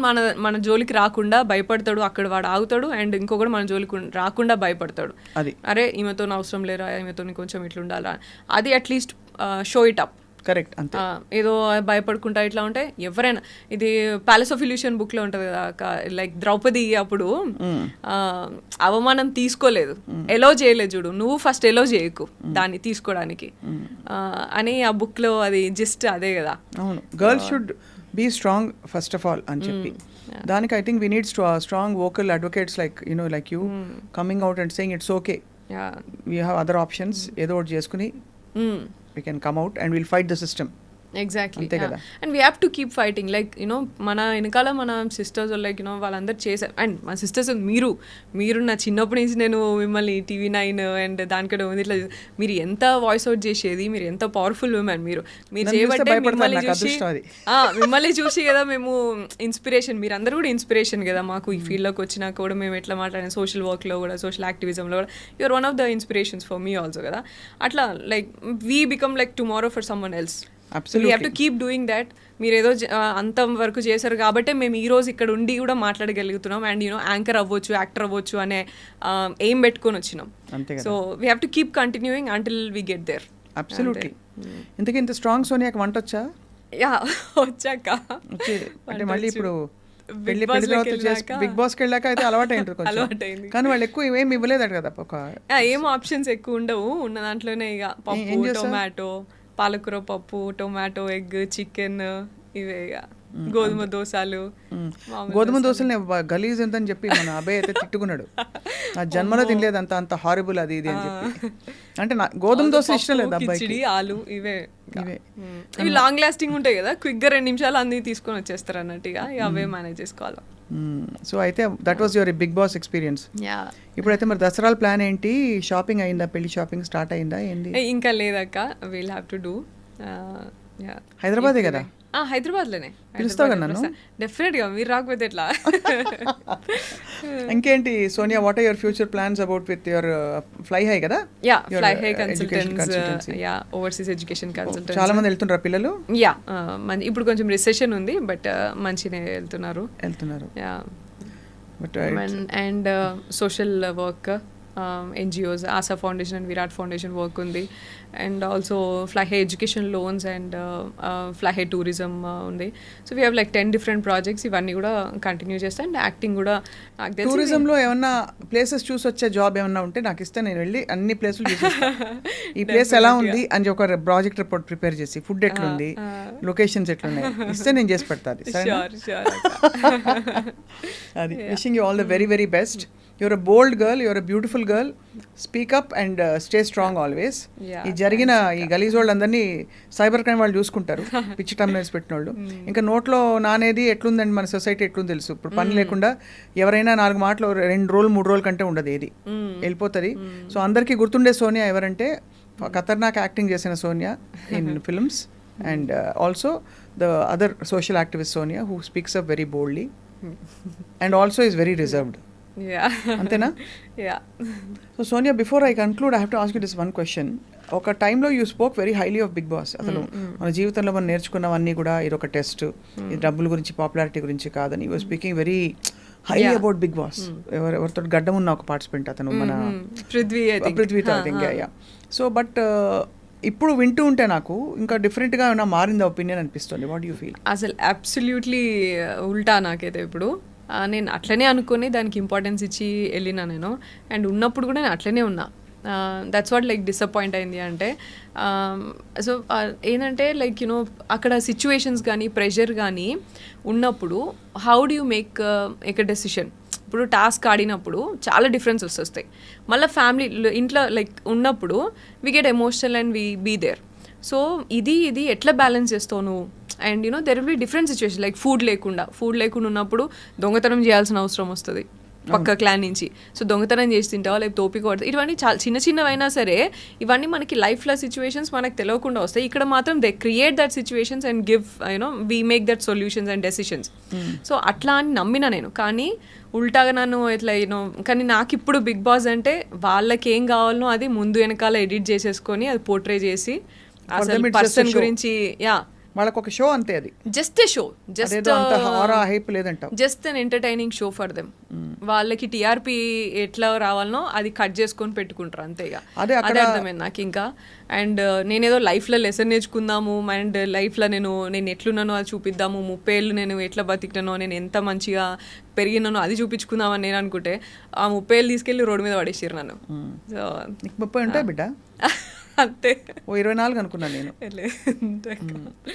మన జోలికి రాకుండా భయపడతాడు, అక్కడ వాడు ఆగుతాడు. అండ్ ఇంకొకడు మన జోలికి రాకుండా భయపడతాడు. అది అరే ఈమెతో అవసరం లేరా, ఈమెతో కొంచెం ఇట్లుండాలా, అది at least show it up. Correct, అంతే. ఏదో భయపడుకుంటా ఇట్లా ఉంటే ఎవరైనా, ఇది ప్యాలెస్ ఆఫ్ ఇల్యూషన్ బుక్ లో ఉంటది కదా, లైక్ ద్రౌపది అప్పుడు అవమానం తీసుకోలేదు, ఎలో చేయలేదు చూడు, నువ్వు ఫస్ట్ ఎలో చేయకు దాన్ని తీసుకోవడానికి అని ఆ బుక్ లో అది జస్ట్ అదే కదా. అవును, girls should be strong first of all అని చెప్పి. దానికి I think we need strong vocal advocates like like you coming out and saying it's okay, we have other options, ఏదో ఒకటి చేసుకుని we can come out and we'll fight the system. Exactly అంతే కదా. And we have to keep fighting like you know మన వెనకాల మన సిస్టర్స్ లైక్ యూనో వాళ్ళందరూ చేశారు. అండ్ మా సిస్టర్స్ మీరు నా చిన్నప్పటి నుంచి నేను మిమ్మల్ని TV9 అండ్ దానికంటే ఉంది ఇట్లా మీరు ఎంత వాయిస్ అవుట్ చేసేది, మీరు ఎంత పవర్ఫుల్ ఉమెన్ మీరు చేయబట్టే మిమ్మల్ని చూసి కదా మేము ఇన్స్పిరేషన్, మీరు అందరూ కూడా ఇన్స్పిరేషన్ కదా మాకు ఈ ఫీల్డ్లోకి వచ్చినాక కూడా మేము ఎట్లా మాట్లాడిన సోషల్ వర్క్లో కూడా సోషల్ యాక్టివిజంలో కూడా you're one of the inspirations for me also కదా. అట్లా like we become like tomorrow for someone else. We have to keep doing that. మీరు ఏదో అంత వరకు చేశారు కాబట్టి మేము ఈ రోజు ఇక్కడ ఉండి కూడా మాట్లాడగలుగుతున్నాం అండ్ యూనో యాంకర్ అవ్వచ్చు, యాక్టర్ అవ్వచ్చు అనే ఎయిమ్ పెట్టుకొని వచ్చినాం. So we have to keep continuing until we get there. Absolutely. ఇంతకీ ఇంత స్ట్రాంగ్ సోనియాకి వంట వచ్చా? యా వచ్చాక అంటే మళ్ళీ ఇప్పుడు బిగ్ బాస్కి వెళ్ళాక అయితే అలవాటు అయింది కానీ వాళ్ళు ఎక్కువ ఏమి ఇవ్వలేదట కదా. ఏం ఆప్షన్స్ ఎక్కువ ఉండవు, ఉన్న దాంట్లోనే ఇక పప్పు, టొమాటో, పాలకూర పప్పు, టొమాటో, ఎగ్, చికెన్, ఇవే ఇక గోధుమ దోశలు. గోధుమ దోశలు గలీజ్ ఎంతని చెప్పి మన అబ్బాయి అయితే తిట్టుకున్నాడు. నా జన్మలో తినలేదు అంత హారిబుల్ అది ఇది అని చెప్పి. అంటే నా గోధుమ దోశ ఇష్టం లేదు అబ్బాయికి. ఆలు ఇవే ఇవి లాంగ్ లాస్టింగ్ ఉంటాయి కదా, క్విక్గా 2 నిమిషాలు అన్ని తీసుకొని వచ్చేస్తారు అన్నట్టుగా అవే మేనేజ్ చేసుకోవాలి. సో అయితే that was your Bigg Boss experience. ఇప్పుడైతే మరి దసరాల ప్లాన్ ఏంటి? షాపింగ్ అయిందా? పెళ్లి షాపింగ్ స్టార్ట్ అయిందా? ఏంటి? ఇంకా లేదక్క, విల్ హ్యావ్ టు డూ. హైదరాబాదే కదా? హైదరాబాద్లోనే. పిలుస్తావు కదా నన్ను? డెఫినెట్గా, మీరు రాకపోతే ఎట్లా. ఇంకేంటి Sonia, what are your future plans about with your fly high కదా? Yeah, fly high consultants, yeah overseas education consultants. చాలా మంది వెళ్తుంటారు పిల్లలు? యా, ఇప్పుడు కొంచెం రిసెషన్ ఉంది బట్ మంచిగా వెళ్తున్నారు. Yeah, and social work, NGOs, Asha foundation and Virat foundation work ఉంది. And also fly high education loans and fly high tourism ఉంది. So we have like 10 different projects. ఇవన్నీ కూడా కంటిన్యూ చేస్తాను. అండ్ యాక్టింగ్ కూడా నాకు తెలిసి టూరిజంలో ఏమన్నా ప్లేసెస్ చూసి వచ్చే జాబ్ ఏమన్నా ఉంటే నాకు ఇస్తే నేను వెళ్ళి అన్ని ప్లేసులు చూసేస్తాను. ఈ ప్లేస్ ఎలా ఉంది అని ఒక ప్రాజెక్ట్ రిపోర్ట్ ప్రిపేర్ చేసి, ఫుడ్ ఎట్లుంది, లొకేషన్స్ ఎట్లున్నాయి ఇస్తే నేను చేసి పెడతాను. అది wishing you all the very very best. You're a bold girl, you're a beautiful girl. Speak up and stay strong always. ఈ జరిగిన ఈ గలీజ్ వాళ్ళందరినీ సైబర్ క్రైమ్ వాళ్ళు చూసుకుంటారు, పిచ్చి టమ్నెల్స్ పెట్టిన వాళ్ళు. ఇంకా నోట్లో నానేది ఎట్లుందండి మన సొసైటీ ఎట్లుంది తెలుసు. ఇప్పుడు పని లేకుండా ఎవరైనా 4 మాటలు 2 రోజులు 3 రోజుల కంటే ఉండదు, ఏది వెళ్ళిపోతుంది. సో అందరికీ గుర్తుండే సోనియా ఎవరంటే ఖతర్నాక్ యాక్టింగ్ చేసిన Sonia in films and also the other social activist Sonia who speaks up very boldly and also is very reserved. అంతేనా? So Sonia, before I conclude I have to ask you this one question. ఒక టైంలో you spoke very highly of big boss. అసలు మన జీవితంలో మనం నేర్చుకున్నవన్నీ కూడా ఇది ఒక టెస్ట్, ఇది డబ్బుల గురించి పాపులారిటీ గురించి కాదని. You speaking very highly about Bigg Boss. ఎవరితో గడ్డం ఉన్న ఒక పార్టిసిపెంట్ అతను, మన పృథ్వీ. సో బట్ ఇప్పుడు వింటూ ఉంటే నాకు ఇంకా డిఫరెంట్గా ఏమైనా మారింది ఒపీనియన్ అనిపిస్తుంది. What you feel? అసలు అబ్సల్యూట్లీ ఉల్టా నాకైతే. ఇప్పుడు నేను అట్లనే అనుకుని దానికి ఇంపార్టెన్స్ ఇచ్చి వెళ్ళినా నేను. అండ్ ఉన్నప్పుడు కూడా నేను అట్లనే ఉన్నా. దట్స్ వాట్ లైక్ డిసప్పాయింట్ అయింది అంటే. సో ఏంటంటే లైక్ యూనో అక్కడ సిచ్యువేషన్స్ కానీ ప్రెషర్ కానీ ఉన్నప్పుడు how do you make a decision. ఇప్పుడు టాస్క్ ఆడినప్పుడు చాలా డిఫరెన్సెస్ వస్తాయి. మళ్ళీ ఫ్యామిలీ ఇంట్లో లైక్ ఉన్నప్పుడు we get emotional and we be there. So ఇది ఎట్లా బ్యాలెన్స్ చేస్తావు నువ్వు? And you know there will be different situation. Like food లేకుండా ఉన్నప్పుడు దొంగతనం చేయాల్సిన అవసరం వస్తుంది పక్క క్లాన్ నుంచి. సో దొంగతనం చేసి తింటావా, లేకపోతే తోపిక పడుతుంది. ఇవన్నీ చాలా చిన్నవైనా సరే ఇవన్నీ మనకి లైఫ్లో సిచ్యువేషన్స్ మనకు తెలియకుండా వస్తాయి. ఇక్కడ మాత్రం they create that situations and give you know we make that solutions and decisions. So అట్లా అని నమ్మిన నేను. కానీ ఉల్టాగా నన్ను ఇట్లా యూనో, కానీ నాకు ఇప్పుడు బిగ్ బాస్ అంటే వాళ్ళకి ఏం కావాలనో అది ముందు వెనకాల ఎడిట్ చేసేసుకొని అది పోర్ట్రే చేసి అసలు పర్సన్ గురించి వాళ్ళకి ఒక షో అంతే, అది just a show, just an entertaining show for them. వాళ్ళకి టీఆర్పీ ఎట్లా రావాలనో అది కట్ చేసుకొని పెట్టుకుంటారు అంతేగా. అదే అర్థమైంది నాకు ఇంకా. అండ్ నేనేదో లైఫ్లో లెసన్ నేర్చుకుందాము అండ్ లైఫ్లో నేను ఎట్లున్నానో అది చూపిద్దాము, 30 ఏళ్ళు నేను ఎట్లా బతికినానో, నేను ఎంత మంచిగా పెరిగినానో అది చూపించుకుందామని నేను అనుకుంటే ఆ 30 ఏళ్ళు తీసుకెళ్ళి రోడ్డు మీద పడేసారు నన్ను. సో 30 ఉంటాయి బిడ్డ అంతే. 24 అనుకున్నాను నేను.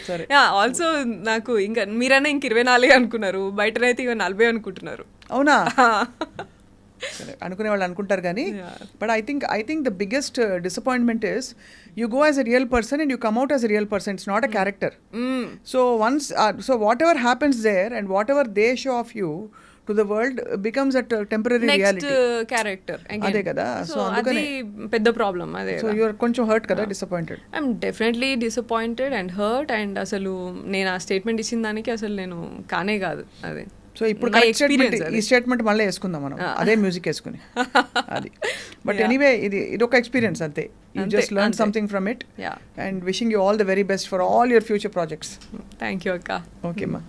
సరే, ఆల్సో నాకు ఇంకా మీరైనా ఇంక 24 అనుకున్నారు, బయటనైతే ఇక 40 అనుకుంటున్నారు. అవునా? అనుకునే వాళ్ళు అనుకుంటారు కానీ but I think the biggest disappointment is you go as a real person and you come out as a real person. It's not a character. So once so whatever happens there and whatever they show of you to the world becomes a temporary reality. Character అదే కదా. సో అది పెద్ద ప్రాబ్లం. అదే సో యూఆర్ కొంచెం హర్ట్ కదా, disappointed. I'm definitely disappointed and hurt. And అసలు నేను ఆ స్టేట్మెంట్ ఇచ్చిన దానికి అసలు నేను కానే కాదు. అదే సో ఇప్పుడు ఈ స్టేట్మెంట్ మళ్ళీ వేసుకుందాం మనం, అదే మ్యూజిక్ వేసుకుని అది. బట్ ఎనీవే ఇది ఒక ఎక్స్పీరియన్స్ అంతే. You just learn something from it and wishing you all the very best for all your future projects. Thank you అక్క. ఓకే అమ్మా.